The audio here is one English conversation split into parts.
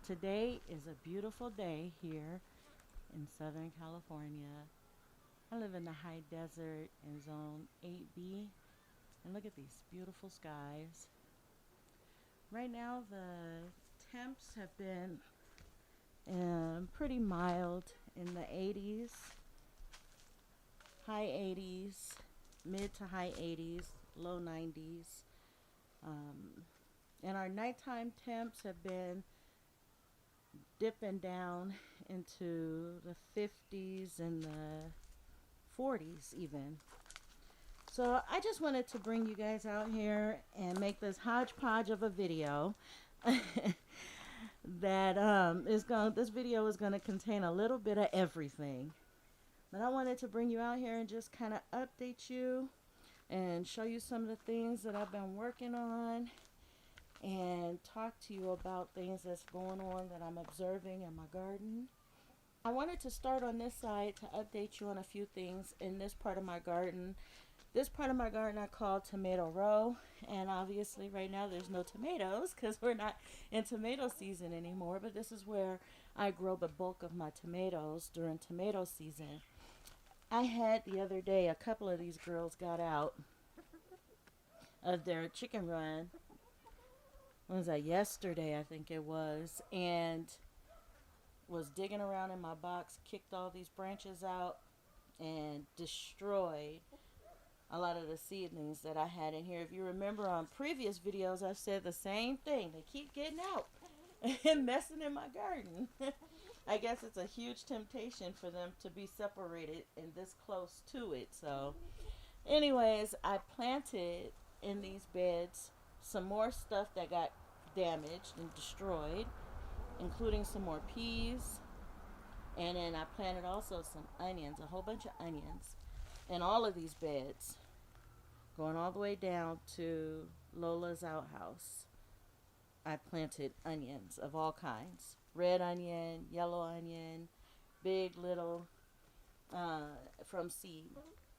Today is a beautiful day here in Southern California. I live in the high desert in zone 8B, and look at these beautiful skies. Right now the temps have been pretty mild in the 80s, high 80s, mid to high 80s, low 90s. And our nighttime temps have been dipping down into the 50s and the 40s even. So I just wanted to bring you guys out here and make this hodgepodge of a video that this video is going to contain a little bit of everything. But I wanted to bring you out here and just kind of update you and show you some of the things that I've been working on and talk to you about things that's going on that I'm observing in my garden. I wanted to start on this side to update you on a few things in this part of my garden. This part of my garden I call Tomato Row, and obviously right now there's no tomatoes because we're not in tomato season anymore, but this is where I grow the bulk of my tomatoes during tomato season. I had the other day, a couple of these girls got out of their chicken run. When was that? Yesterday, I think it was, and was digging around in my box, kicked all these branches out, and destroyed a lot of the seedlings that I had in here. If you remember on previous videos, I've said the same thing. They keep getting out and messing in my garden. I guess it's a huge temptation for them to be separated and this close to it. So anyways, I planted in these beds some more stuff that got damaged and destroyed, including some more peas. And then I planted also some onions, a whole bunch of onions, in all of these beds, going all the way down to Lola's outhouse. I planted onions of all kinds. Red onion, yellow onion, big, little, from seed.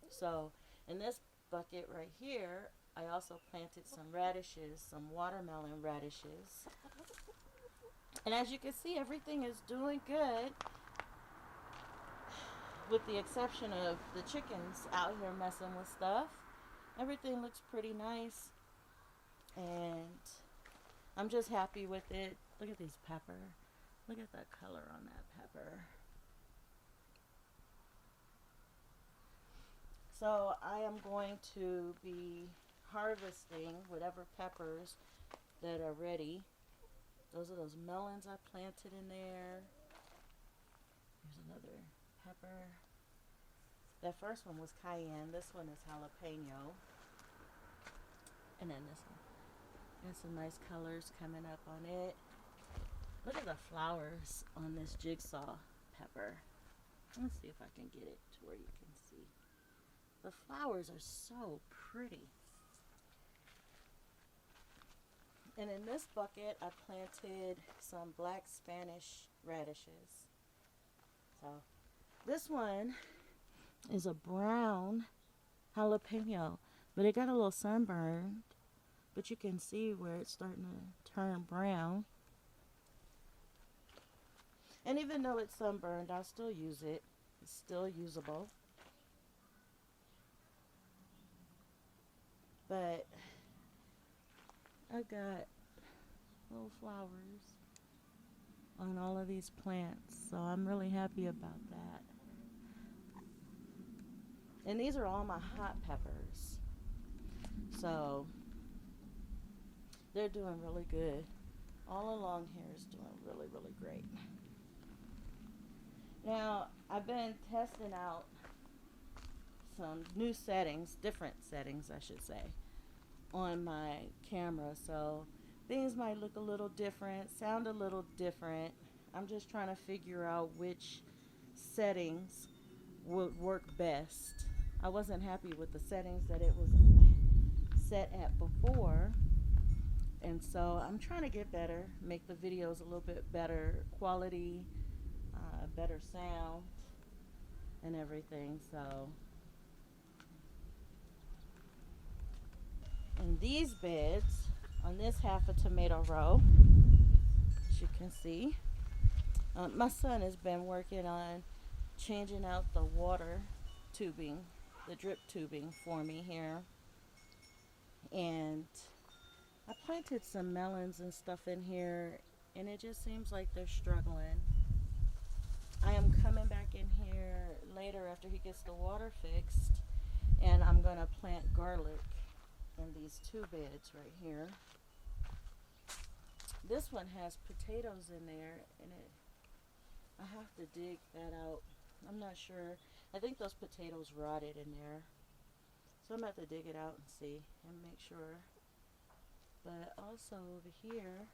So in this bucket right here, I also planted some radishes, some watermelon radishes. And as you can see, everything is doing good, with the exception of the chickens out here messing with stuff. Everything looks pretty nice, and I'm just happy with it. Look at these pepper. Look at that color on that pepper. So I am going to be harvesting whatever peppers that are ready. Those are those melons I planted in there. Here's another pepper. That first one was cayenne. This one is jalapeno. And then this one. There's some nice colors coming up on it. Look at the flowers on this jigsaw pepper. Let's see if I can get it to where you can see. The flowers are so pretty. And in this bucket, I planted some black Spanish radishes. So this one is a brown jalapeno, but it got a little sunburned. But you can see where it's starting to turn brown. And even though it's sunburned, I'll still use it. It's still usable. But I got little flowers on all of these plants, so I'm really happy about that. And these are all my hot peppers, so they're doing really good. All along here is doing really, really great. Now, I've been testing out some new settings, different settings I should say, on my camera, so things might look a little different, sound a little different. I'm just trying to figure out which settings would work best. I wasn't happy with the settings that it was set at before, and so I'm trying to get better, make the videos a little bit better quality, better sound and everything. So in these beds, on this half of Tomato Row, as you can can see. My son has been working on changing out the water tubing, the drip tubing for me here. And I planted some melons and stuff in here, and it just seems like they're struggling. I am coming back in here later after he gets the water fixed, and I'm going to plant garlic in these 2 beds right here. This one has potatoes in there, and I have to dig that out. I'm not sure. I think those potatoes rotted in there. So I'm going to have to dig it out and see and make sure. But also over here,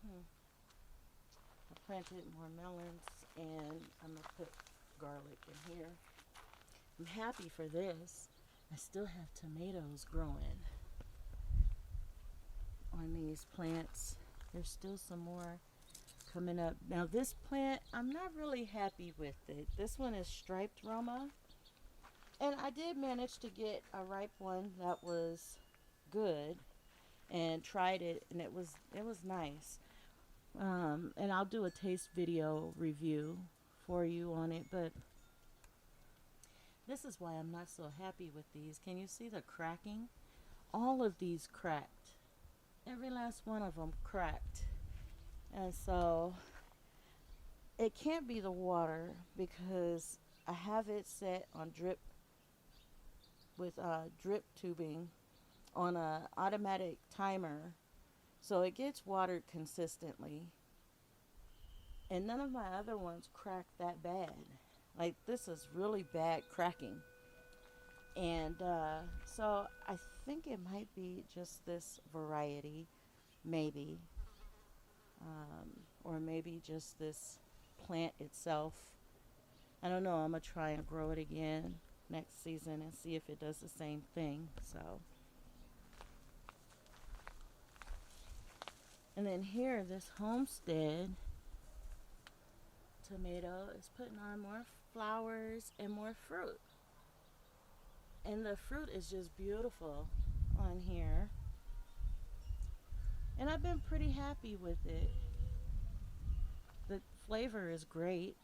I planted more melons, and I'm going to put garlic in here. I'm happy for this. I still have tomatoes growing on these plants. There's still some more coming up. Now this plant, I'm not really happy with it. This one is striped Roma, and I did manage to get a ripe one that was good, and tried it, and it was nice. And I'll do a taste video review for you on it, but this is why I'm not so happy with these. Can you see the cracking? All of these cracked. Every last one of them cracked. And so it can't be the water, because I have it set on drip with drip tubing on a automatic timer, so it gets watered consistently. And none of my other ones cracked that bad. Like, this is really bad cracking. And so I think it might be just this variety, maybe. Or maybe just this plant itself. I don't know. I'm going to try and grow it again next season and see if it does the same thing. So, and then here, this homestead tomato is putting on more flowers and more fruit. And the fruit is just beautiful on here. And I've been pretty happy with it. The flavor is great.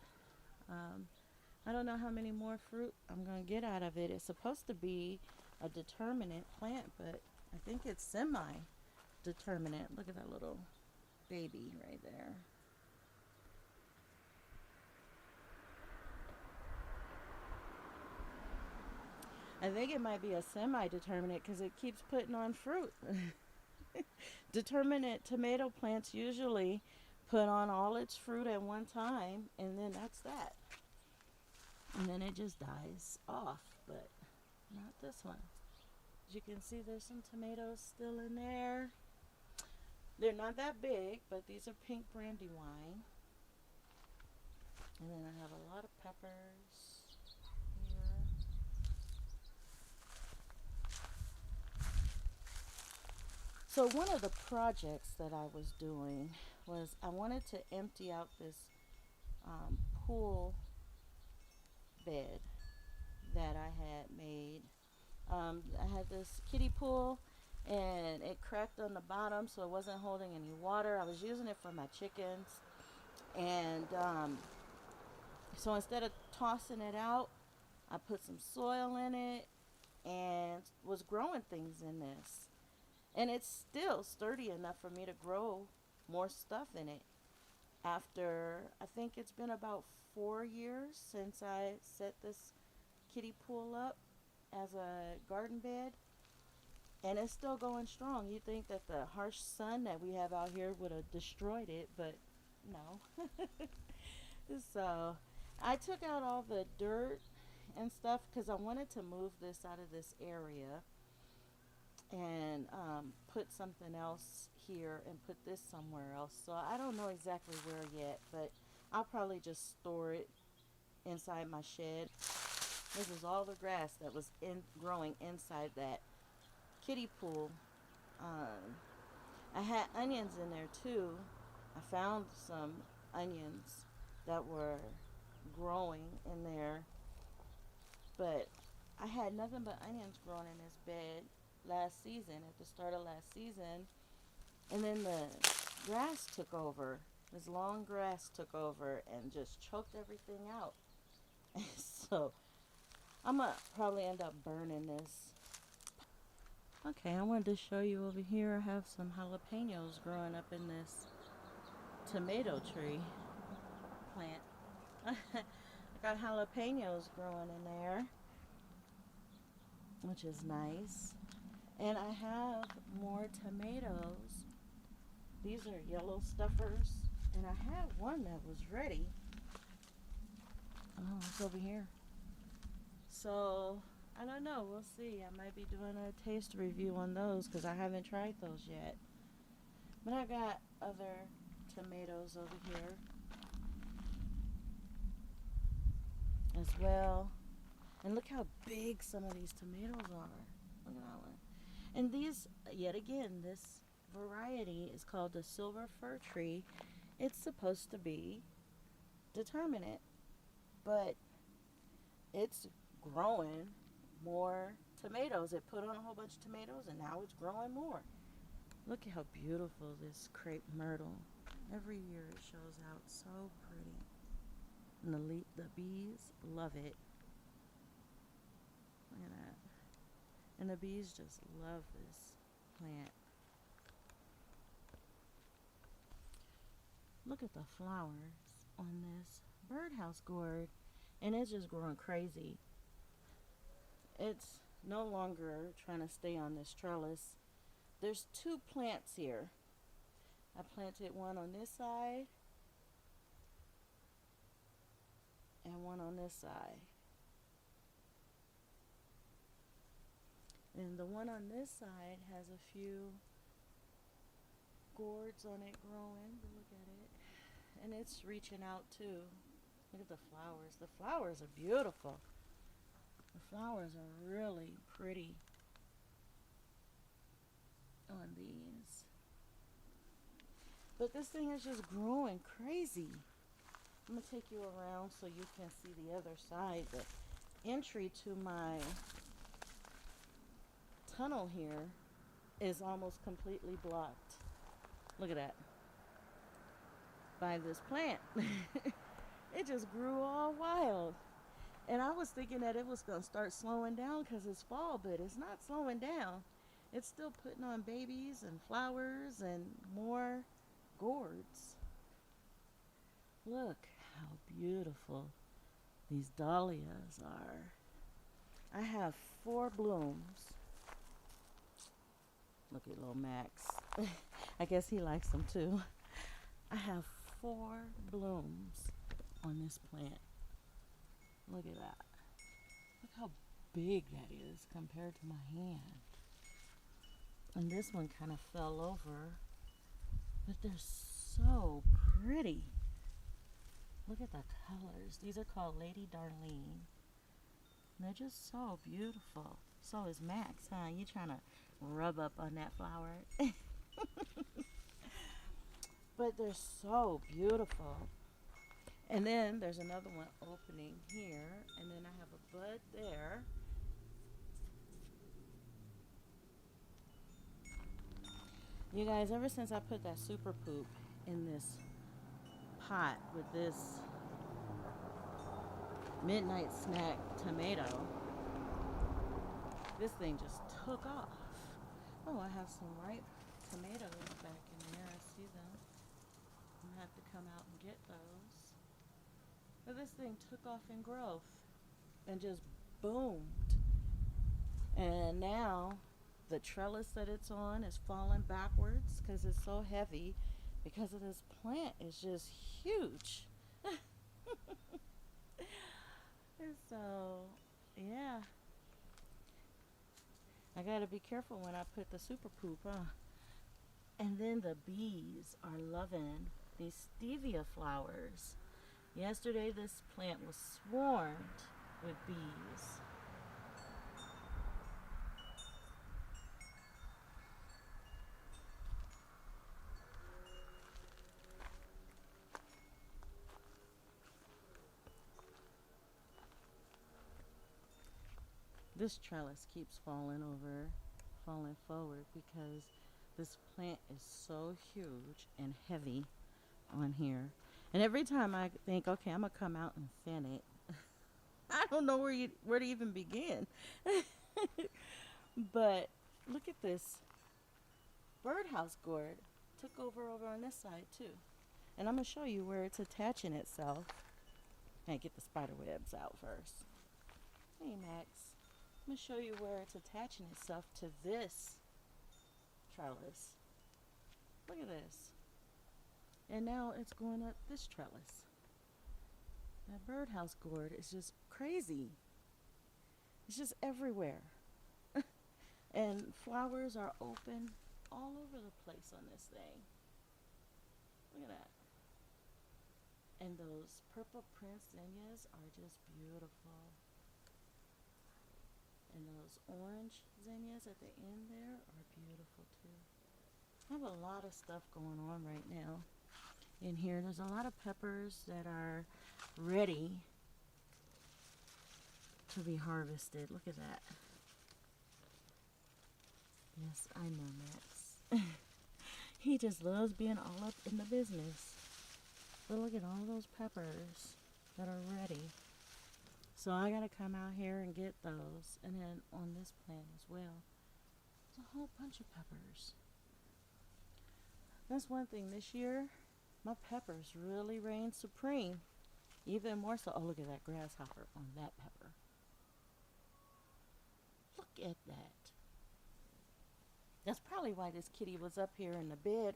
I don't know how many more fruit I'm going to get out of it. It's supposed to be a determinate plant, but I think it's semi-determinate. Look at that little baby right there. I think it might be a semi-determinate because it keeps putting on fruit. Determinate tomato plants usually put on all its fruit at one time, and then that's that. And then it just dies off, but not this one. As you can see, there's some tomatoes still in there. They're not that big, but these are pink brandywine. And then I have a lot of peppers here. So one of the projects that I was doing was I wanted to empty out this pool bed that I had made. I had this kiddie pool, and it cracked on the bottom, so it wasn't holding any water. I was using it for my chickens, and so instead of tossing it out, I put some soil in it and was growing things in this. And it's still sturdy enough for me to grow more stuff in it. After, I think it's been about 4 years since I set this kiddie pool up as a garden bed. And it's still going strong. You'd think that the harsh sun that we have out here would have destroyed it, but no. So I took out all the dirt and stuff because I wanted to move this out of this area and put something else here and put this somewhere else. So I don't know exactly where yet, but I'll probably just store it inside my shed. This is all the grass that was growing inside that kiddie pool. I had onions in there too. I found some onions that were growing in there, but I had nothing but onions growing in this bed last season, at the start of last season. And then grass took over. This long grass took over and just choked everything out. So I'm gonna probably end up burning this. Okay, I wanted to show you over here. I have some jalapenos growing up in this tomato tree plant. I got jalapenos growing in there, which is nice. And I have more tomatoes. These are yellow stuffers. And I had one that was ready. Oh, it's over here. So, I don't know. We'll see. I might be doing a taste review on those because I haven't tried those yet. But I got other tomatoes over here as well. And look how big some of these tomatoes are. Look at that one. And these, yet again, this variety is called the silver fir tree. It's supposed to be determinate, but it's growing more tomatoes. It put on a whole bunch of tomatoes and now it's growing more. Look at how beautiful this crepe myrtle. Every year it shows out so pretty. And the bees love it. Look at that. And the bees just love this plant. Look at the flowers on this birdhouse gourd. And it's just growing crazy. It's no longer trying to stay on this trellis. There's two plants here. I planted one on this side and one on this side. And the one on this side has a few gourds on it growing. Look at it. And it's reaching out too. Look at the flowers. The flowers are beautiful. The flowers are really pretty on these. But this thing is just growing crazy. I'm going to take you around so you can see the other side. The entry to my tunnel here is almost completely blocked. Look at that. By this plant. It just grew all wild. And I was thinking that it was going to start slowing down because it's fall, but it's not slowing down. It's still putting on babies and flowers and more gourds. Look how beautiful these dahlias are. I have 4 blooms. Look at little Max. I guess he likes them too. I have 4 blooms on this plant. Look at that. Look how big that is compared to my hand. And this one kind of fell over. But they're so pretty. Look at the colors. These are called Lady Darlene. And they're just so beautiful. So is Max, huh? You trying to rub up on that flower? But they're so beautiful. And then there's another one opening here. And then I have a bud there. You guys, ever since I put that super poop in this pot with this midnight snack tomato, this thing just took off. Oh, I have some ripe tomatoes back in there. I see them. I'm going to have to come out and get those. But this thing took off in growth and just boomed. And now the trellis that it's on is falling backwards because it's so heavy because of this plant is just huge. So, yeah. I gotta be careful when I put the super poop, huh? And then the bees are loving these stevia flowers. Yesterday this plant was swarmed with bees. This trellis keeps falling forward because This plant is so huge and heavy on here. And every time I think, okay, I'm going to come out and thin it, I don't know where to even begin. But look at this birdhouse gourd. Took over on this side too. And I'm going to show you where it's attaching itself. And get the spider webs out first. Hey Max. I'm going to show you where it's attaching itself to this trellis. Look at this. And now it's going up this trellis. That birdhouse gourd is just crazy. It's just everywhere. And flowers are open all over the place on this thing. Look at that. And those purple prince zinnias are just beautiful. And those orange zinnias at the end there are beautiful too. I have a lot of stuff going on right now in here. There's a lot of peppers that are ready to be harvested. Look at that. Yes, I know Max. He just loves being all up in the business. But look at all those peppers that are ready. So I gotta come out here and get those. And then on this plant as well, there's a whole bunch of peppers. That's one thing this year, my peppers really reigned supreme. Even more so. Oh, look at that grasshopper on that pepper. Look at that. That's probably why this kitty was up here in the bed,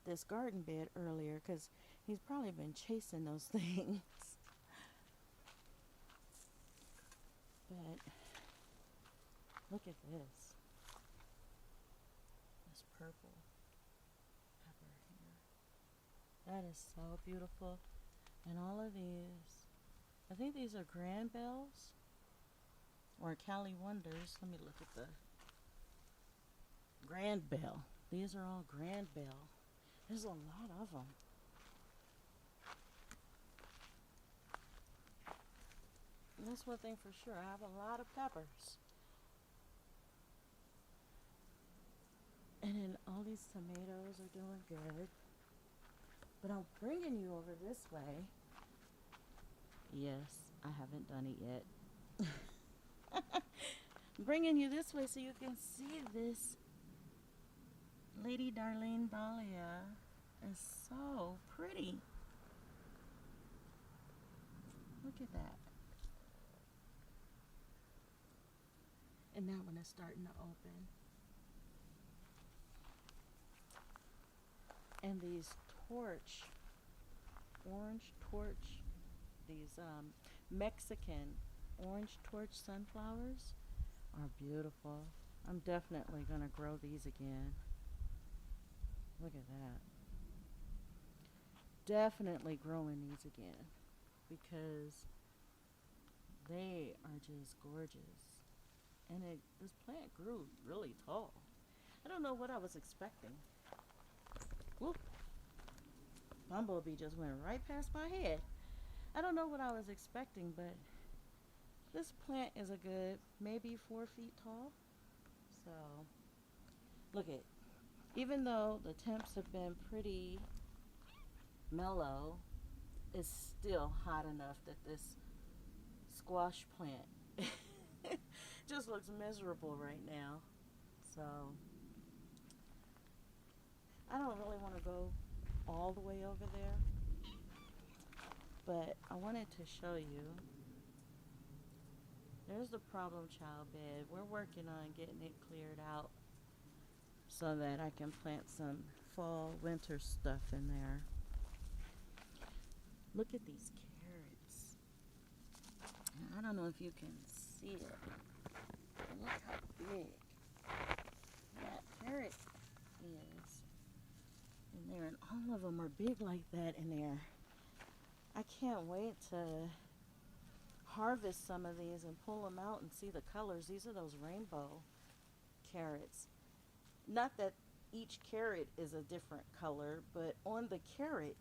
this garden bed earlier, because he's probably been chasing those things. But look at this. This purple pepper here. That is so beautiful. And all of these, I think these are grand bells or Cali Wonders. Let me look at the grand bell. These are all grand bell. There's a lot of them. And that's one thing for sure. I have a lot of peppers. And then all these tomatoes are doing good. But I'm bringing you over this way. Yes, I haven't done it yet. I'm bringing you this way so you can see this Lady Darlene Dahlia is so pretty. Look at that. And that one is starting to open. And these orange torch, these Mexican orange torch sunflowers are beautiful. I'm definitely going to grow these again. Look at that. Definitely growing these again because they are just gorgeous. And this plant grew really tall. I don't know what I was expecting. Whoop. Bumblebee just went right past my head. I don't know what I was expecting, but this plant is a good maybe 4 feet tall. So look at, even though the temps have been pretty mellow, it's still hot enough that this squash plant just looks miserable right now. So I don't really want to go all the way over there, but I wanted to show you. There's the problem child bed. We're working on getting it cleared out so that I can plant some fall, winter stuff in there. Look at these carrots. I don't know if you can see it. Look how big that carrot is in there. And all of them are big like that in there. I can't wait to harvest some of these and pull them out and see the colors. These are those rainbow carrots. Not that each carrot is a different color, but on the carrot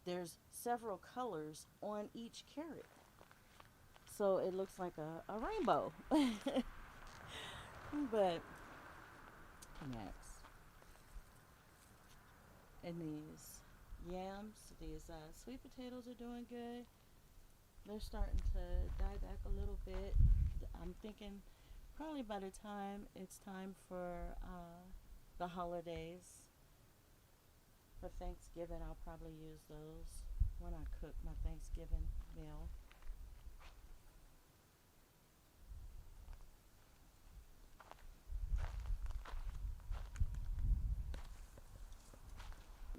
there's several colors on each carrot. So it looks like a rainbow. But next. And these yams, these sweet potatoes are doing good. They're starting to die back a little bit. I'm thinking probably by the time it's time for the holidays, for Thanksgiving, I'll probably use those when I cook my Thanksgiving meal.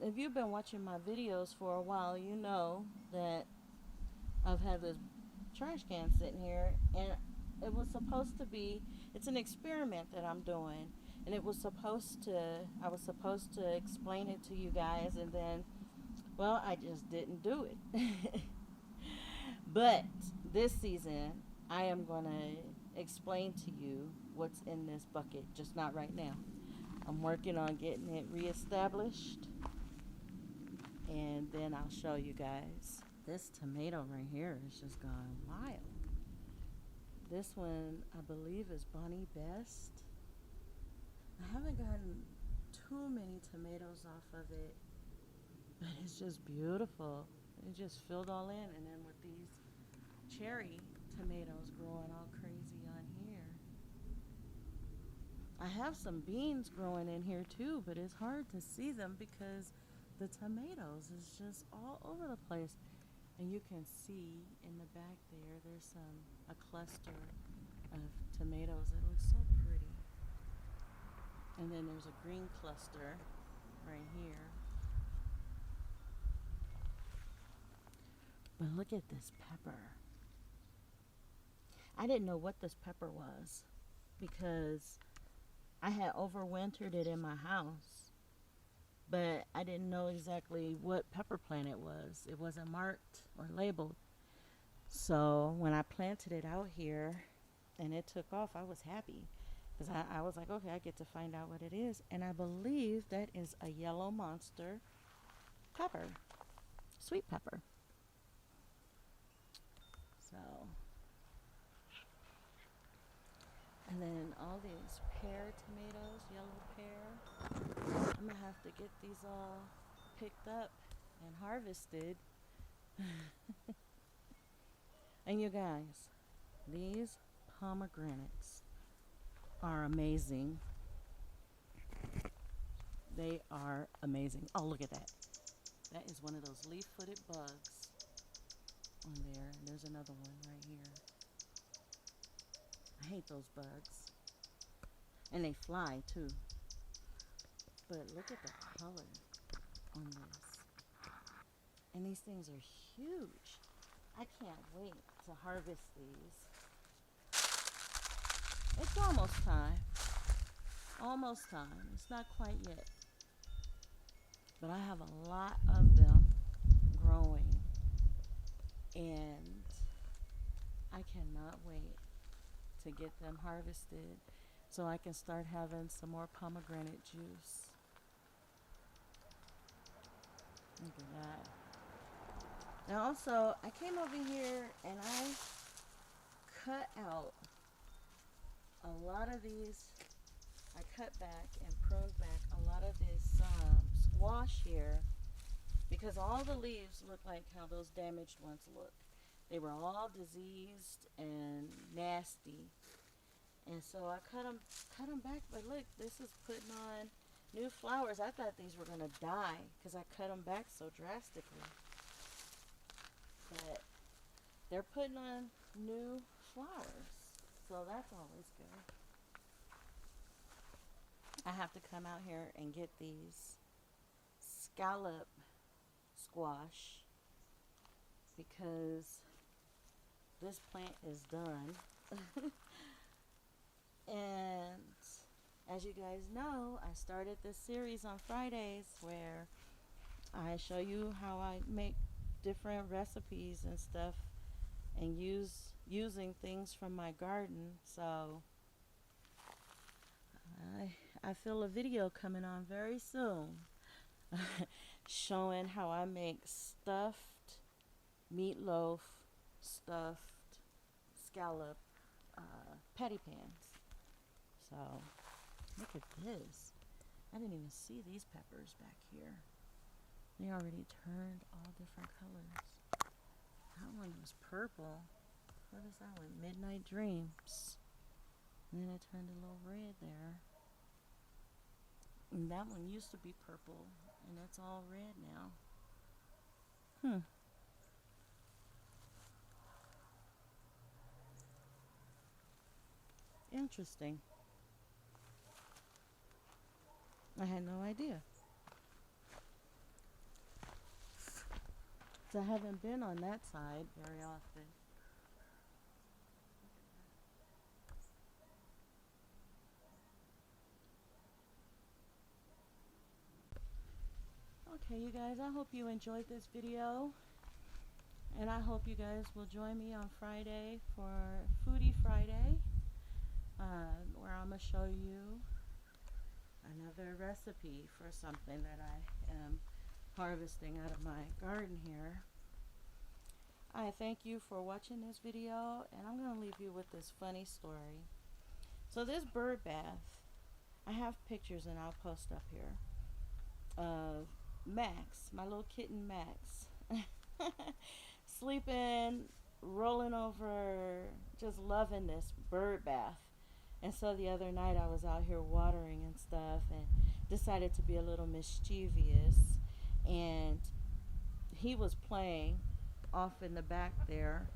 If you've been watching my videos for a while, you know that I've had this trash can sitting here, and it was supposed to be, it's an experiment that I'm doing, and I was supposed to explain it to you guys, and then, well, I just didn't do it. But this season, I am going to explain to you what's in this bucket, just not right now. I'm working on getting it reestablished, and then I'll show you guys. This tomato right here is just gone wild. This one, I believe, is Bonnie Best. I haven't gotten too many tomatoes off of it, but it's just beautiful. It just filled all in, and then with these cherry tomatoes growing all crazy on here. I have some beans growing in here too, but it's hard to see them because the tomatoes is just all over the place. And you can see in the back there, there's a cluster of tomatoes. It looks so pretty. And then there's a green cluster right here. But look at this pepper. I didn't know what this pepper was because I had overwintered it in my house, but I didn't know exactly what pepper plant it was. It wasn't marked or labeled. So when I planted it out here and it took off, I was happy because I was like, okay, I get to find out what it is. And I believe that is a yellow monster pepper, sweet pepper. So, and then all these pear tomatoes, yellow pear. I'm gonna have to get these all picked up and harvested. And you guys, these pomegranates are amazing. They are amazing. Oh, look at that. That is one of those leaf-footed bugs on there. And there's another one right here. I hate those bugs. And they fly too. But look at the color on this. And these things are huge. I can't wait to harvest these. It's almost time. Almost time. It's not quite yet. But I have a lot of them growing. And I cannot wait to get them harvested so I can start having some more pomegranate juice. Look at that. Now also, I came over here and I cut out a lot of these. I cut back and pruned back a lot of this squash here because all the leaves look like how those damaged ones look. They were all diseased and nasty. And so I cut them back, but look, this is putting on new flowers. I thought these were going to die because I cut them back so drastically. But they're putting on new flowers, so that's always good. I have to come out here and get these Scallop Squash because this plant is done. And as you guys know, I started this series on Fridays where I show you how I make different recipes and stuff and using things from my garden. So I feel a video coming on very soon showing how I make stuffed meatloaf, stuffed scallop patty pans. So look at this. I didn't even see these peppers back here. They already turned all different colors. That one was purple. What is that one? Midnight Dreams. And then it turned a little red there. And that one used to be purple, and it's all red now. Interesting. I had no idea. So I haven't been on that side very often. Okay, you guys, I hope you enjoyed this video. And I hope you guys will join me on Friday for Foodie Friday, where I'm going to show you another recipe for something that I am harvesting out of my garden here. I thank you for watching this video, and I'm going to leave you with this funny story. So this bird bath, I have pictures and I'll post up here of Max, my little kitten Max, sleeping, rolling over, just loving this bird bath. And so the other night I was out here watering and stuff and decided to be a little mischievous, and he was playing off in the back there,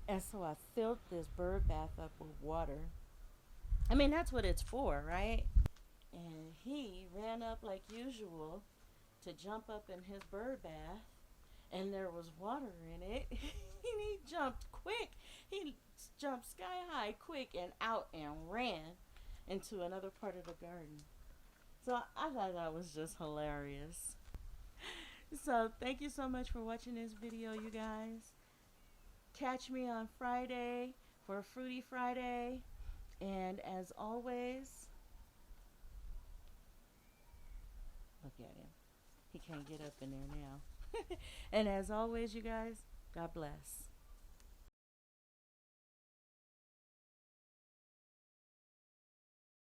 and so I filled this bird bath up with water. I mean, that's what it's for, right? And he ran up like usual to jump up in his bird bath, and there was water in it. And he jumped quick. He jumped sky high quick and out and ran into another part of the garden. So I thought that was just hilarious. So thank you so much for watching this video, you guys. Catch me on Friday for Fruity Friday. And as always, look at him. He can't get up in there now. And as always, you guys, God bless.